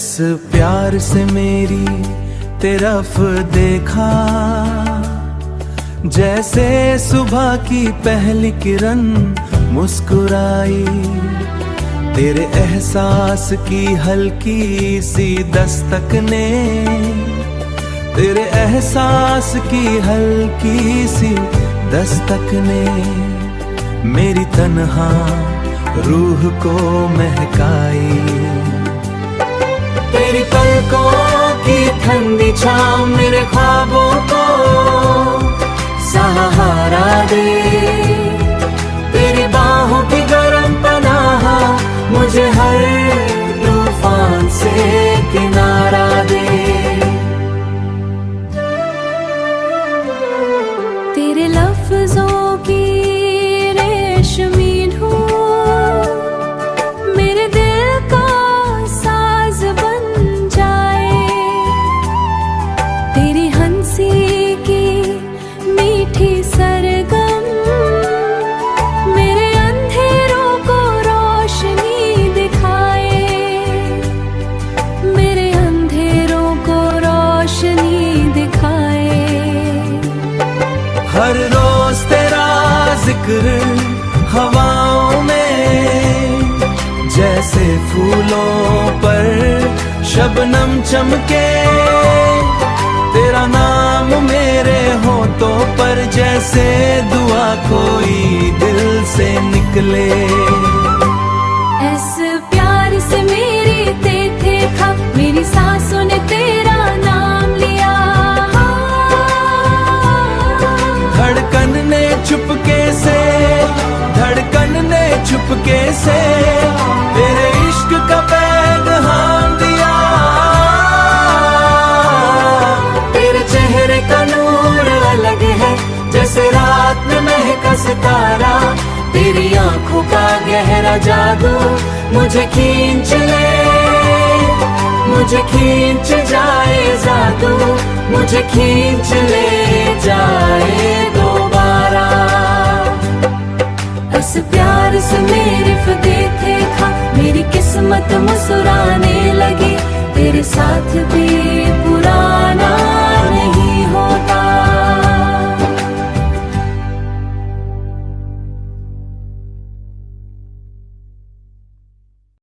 इस प्यार से मेरी तरफ देखा, जैसे सुबह की पहली किरण मुस्कुराई। तेरे एहसास की हल्की सी दस्तक ने, तेरे एहसास की हल्की सी दस्तक ने मेरी तन्हा रूह को महकाई। तेरी पलकों की ठंडी छाँव मेरे ख्वाबों को सहारा दे, तेरी बाहों की गर्म पनाह मुझे हर तूफान से किनारा दे। तेरे लफ्जों की रेशमी धूप मेरे दिल का साज बन जाए, तेरी हंसी की मीठी सरगम मेरे अंधेरों को रोशनी दिखाए, मेरे अंधेरों को रोशनी दिखाए। हर रोज तेरा जिक्र हवाओं में, जैसे फूलों पर शबनम चमके। तेरा नाम मेरे होठों पर जैसे दुआ कोई दिल से निकले। इस प्यार से मेरी तेथे खा, मेरी सांसों ने तेरा नाम लिया। धड़कन ने चुपके से, धड़कन ने चुपके से तेरे इश्क का पैगाम दिया। तेरे चेहरे का नूर अलग है, जैसे रात में महका सितारा। तेरी आंखों का गहरा जादू मुझे खींच ले, मुझे खींच जाए जादू, मुझे खींच ले जाए दोबारा। इस प्यार से मेरी फतेह खा, मेरी किस्मत मुस्कुराने लगी। तेरे साथ भी पुराना